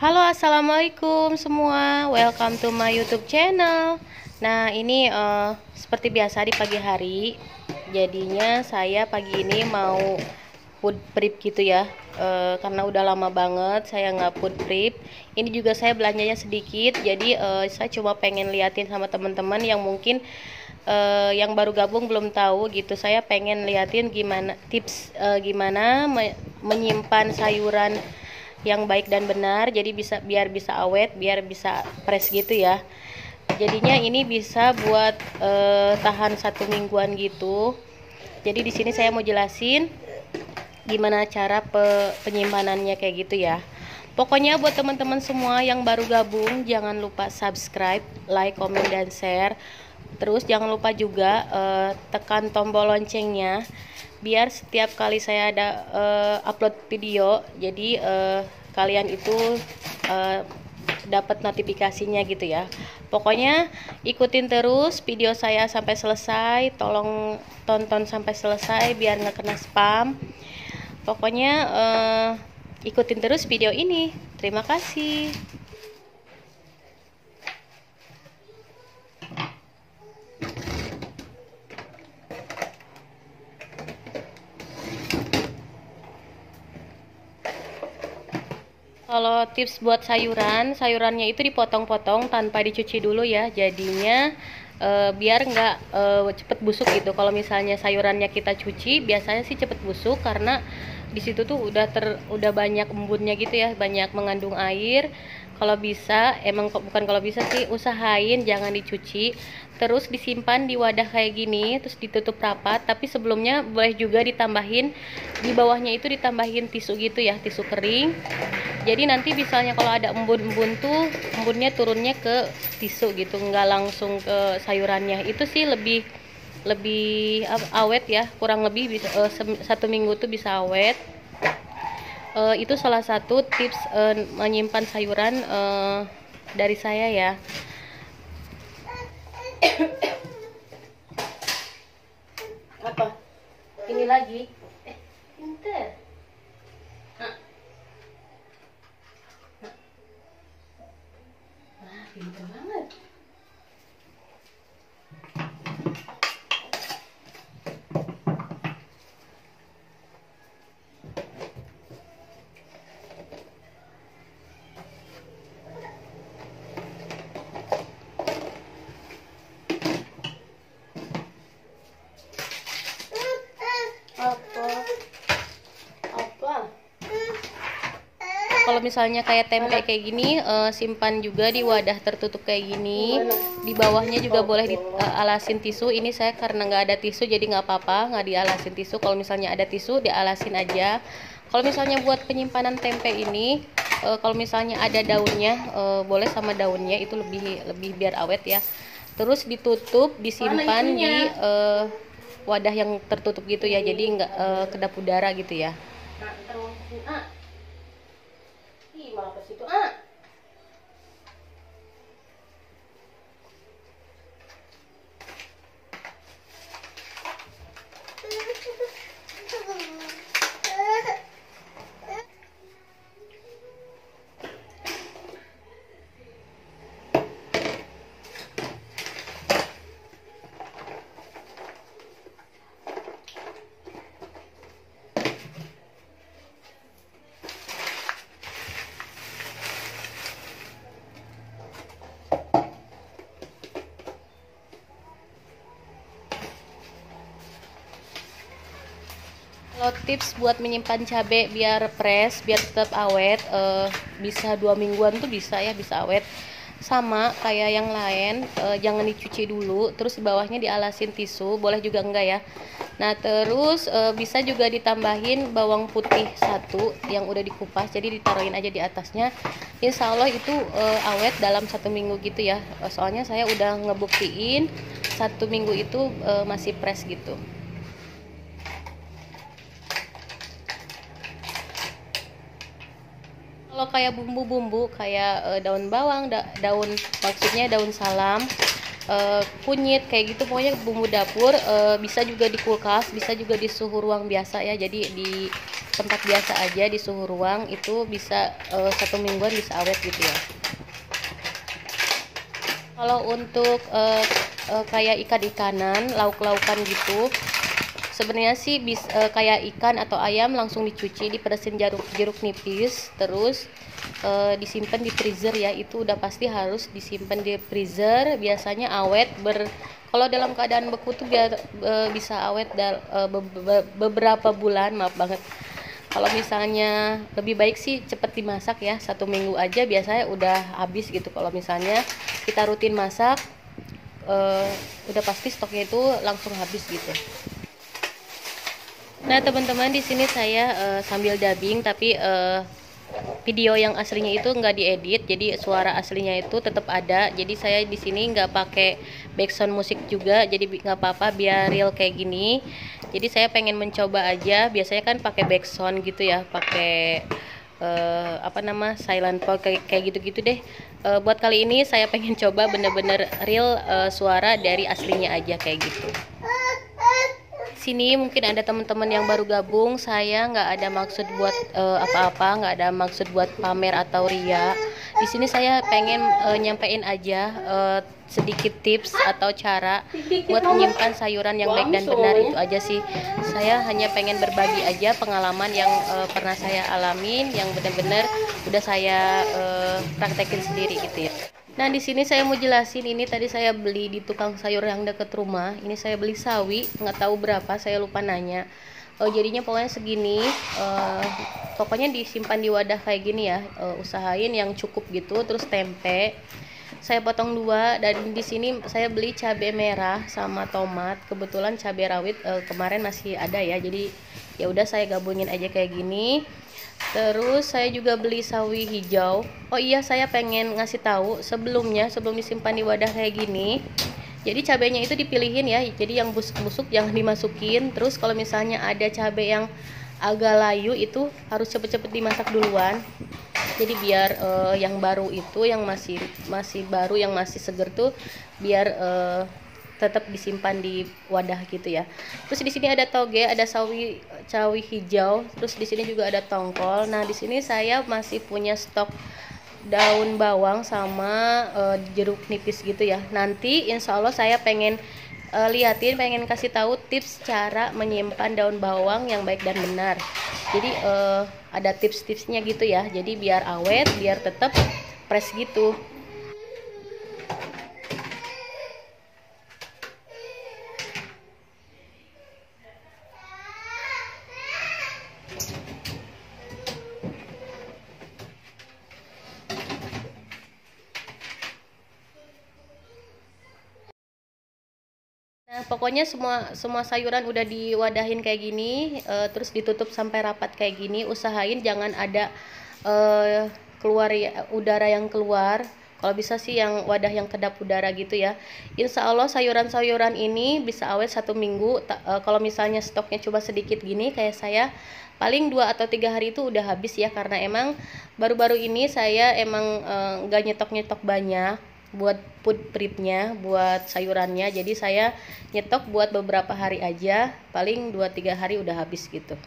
Halo, assalamualaikum semua. Welcome to my YouTube channel. Nah, ini seperti biasa di pagi hari. Jadinya saya pagi ini mau food prep gitu ya. Karena udah lama banget saya nggak food prep. Ini juga saya belanjanya sedikit. Jadi saya cuma pengen liatin sama teman-teman yang mungkin yang baru gabung belum tahu gitu. Saya pengen liatin gimana tips gimana menyimpan sayuran yang baik dan benar, jadi biar bisa awet, biar bisa fresh gitu ya. Jadinya ini bisa buat tahan 1 mingguan gitu. Jadi di sini saya mau jelasin gimana cara penyimpanannya kayak gitu ya. Pokoknya buat teman-teman semua yang baru gabung, jangan lupa subscribe, like, komen, dan share. Terus jangan lupa juga tekan tombol loncengnya biar setiap kali saya ada upload video, jadi kalian itu dapat notifikasinya gitu ya. Pokoknya ikutin terus video saya sampai selesai, tolong tonton sampai selesai biar nggak kena spam. Pokoknya ikutin terus video ini. Terima kasih. Kalau tips buat sayurannya itu dipotong-potong tanpa dicuci dulu ya. Jadinya biar nggak cepet busuk gitu. Kalau misalnya sayurannya kita cuci, biasanya sih cepet busuk karena di situ tuh udah banyak embunnya gitu ya, banyak mengandung air. Kalau bisa, bukan kalau bisa sih, usahain jangan dicuci. Terus disimpan di wadah kayak gini, terus ditutup rapat. Tapi sebelumnya boleh juga ditambahin, di bawahnya itu ditambahin tisu gitu ya, tisu kering. Jadi nanti misalnya kalau ada embun-embun tuh embunnya turunnya ke tisu gitu, nggak langsung ke sayurannya. Itu sih lebih awet ya, kurang lebih bisa 1 minggu tuh bisa awet. Itu salah satu tips menyimpan sayuran dari saya ya. Apa? Ini lagi? Pinter. Pinter banget. Kalau misalnya kayak tempe kayak gini, simpan juga di wadah tertutup kayak gini. Di bawahnya juga boleh dialasin tisu. Ini saya karena nggak ada tisu jadi nggak apa-apa, nggak dialasin tisu. Kalau misalnya ada tisu dialasin aja. Kalau misalnya buat penyimpanan tempe ini, kalau misalnya ada daunnya, boleh sama daunnya, itu lebih biar awet ya. Terus ditutup, disimpan di wadah yang tertutup gitu ya, jadi nggak kedap udara gitu ya. Malah ke situ Kalau tips buat menyimpan cabai biar fresh, biar tetap awet, bisa 2 mingguan tuh bisa ya, bisa awet. Sama kayak yang lain, jangan dicuci dulu, terus di bawahnya dialasin tisu, boleh juga enggak ya. Nah terus bisa juga ditambahin bawang putih 1 yang udah dikupas, jadi ditaruhin aja di atasnya. Insya Allah itu awet dalam 1 minggu gitu ya. Soalnya saya udah ngebuktiin 1 minggu itu masih fresh gitu. Kalau kayak bumbu-bumbu kayak daun bawang, maksudnya daun salam, kunyit kayak gitu, pokoknya bumbu dapur bisa juga di kulkas, bisa juga di suhu ruang biasa ya. Jadi tempat biasa aja di suhu ruang itu bisa 1 mingguan bisa awet gitu ya. Kalau untuk kayak ikan-ikanan, lauk-laukan gitu, sebenarnya sih kayak ikan atau ayam langsung dicuci, diperesin jeruk nipis, terus disimpan di freezer ya. Itu udah pasti harus disimpan di freezer, biasanya awet kalau dalam keadaan beku tuh biar bisa awet beberapa bulan, maaf banget. Kalau misalnya lebih baik sih cepet dimasak ya, 1 minggu aja biasanya udah habis gitu. Kalau misalnya kita rutin masak, udah pasti stoknya itu langsung habis gitu. Nah teman-teman, di sini saya sambil dubbing, tapi video yang aslinya itu nggak diedit, jadi suara aslinya itu tetap ada. Jadi saya di sini nggak pakai background musik juga, jadi nggak apa-apa, biar real kayak gini. Jadi saya pengen mencoba aja. Biasanya kan pakai background gitu ya, pakai silent pop kayak gitu-gitu deh. Buat kali ini saya pengen coba bener-bener real, suara dari aslinya aja kayak gitu. Sini mungkin ada teman-teman yang baru gabung, saya nggak ada maksud buat apa-apa, nggak ada maksud buat pamer atau ria. Di sini saya pengen nyampein aja sedikit tips atau cara buat menyimpan sayuran yang baik dan benar, itu aja sih. Saya hanya pengen berbagi aja pengalaman yang pernah saya alamin, yang benar-benar udah saya praktekin sendiri gitu ya. Nah di sini saya mau jelasin, ini tadi saya beli di tukang sayur yang deket rumah. Ini saya beli sawi, nggak tahu berapa, saya lupa nanya. Jadinya pokoknya segini. Pokoknya disimpan di wadah kayak gini ya. Usahain yang cukup gitu. Terus tempe, saya potong 2. Dan di sini saya beli cabai merah sama tomat. Kebetulan cabai rawit kemarin masih ada ya. Jadi ya udah saya gabungin aja kayak gini. Terus saya juga beli sawi hijau. Oh iya, saya pengen ngasih tahu sebelumnya, sebelum disimpan di wadah kayak gini, jadi cabainya itu dipilihin ya. Jadi yang busuk-busuk jangan dimasukin. Terus kalau misalnya ada cabai yang agak layu itu harus cepet-cepet dimasak duluan. Jadi biar yang baru itu, yang masih baru, yang masih seger tuh biar tetap disimpan di wadah gitu ya. Terus di sini ada toge, ada sawi hijau, terus di sini juga ada tongkol. Nah, di sini saya masih punya stok daun bawang sama jeruk nipis gitu ya. Nanti insya Allah saya pengen pengen kasih tahu tips cara menyimpan daun bawang yang baik dan benar. Jadi ada tips-tipsnya gitu ya. Jadi biar awet, biar tetap fresh gitu. Nah, pokoknya semua sayuran udah diwadahin kayak gini, terus ditutup sampai rapat kayak gini. Usahain jangan ada keluar udara yang keluar. Kalau bisa sih yang wadah yang kedap udara gitu ya. Insya Allah sayuran-sayuran ini bisa awet 1 minggu. Kalau misalnya stoknya coba sedikit gini kayak saya, paling 2 atau 3 hari itu udah habis ya. Karena emang baru-baru ini saya emang nggak nyetok banyak buat food prepnya, buat sayurannya. Jadi saya nyetok buat beberapa hari aja, paling 2-3 hari udah habis gitu.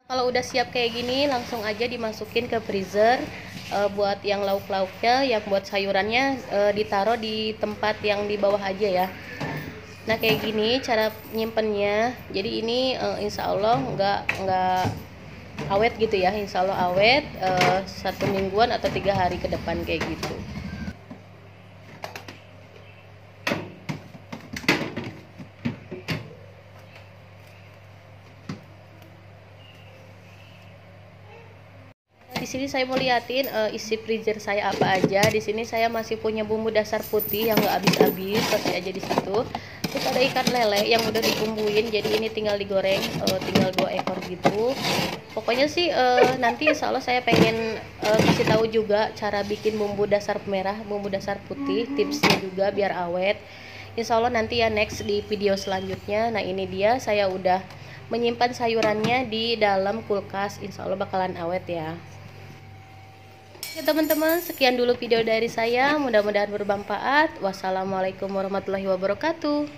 Kalau udah siap kayak gini, langsung aja dimasukin ke freezer. Buat yang lauk-lauknya, yang buat sayurannya ditaruh di tempat yang di bawah aja ya. Nah kayak gini cara nyimpennya. Jadi ini insya Allah nggak awet gitu ya. Insya Allah awet 1 mingguan atau 3 hari ke depan kayak gitu. Di sini saya mau liatin isi freezer saya apa aja. Di sini saya masih punya bumbu dasar putih yang nggak habis-habis, kasih aja di situ. Terus ada ikan lele yang udah dibumbuin, jadi ini tinggal digoreng, tinggal 2 ekor gitu. Pokoknya sih nanti insya Allah saya pengen kasih tahu juga cara bikin bumbu dasar merah, bumbu dasar putih, tipsnya juga biar awet. Insya Allah nanti ya next di video selanjutnya. Nah ini dia, saya udah menyimpan sayurannya di dalam kulkas, insya Allah bakalan awet ya. Ya teman-teman, sekian dulu video dari saya, mudah-mudahan bermanfaat. Wassalamualaikum warahmatullahi wabarakatuh.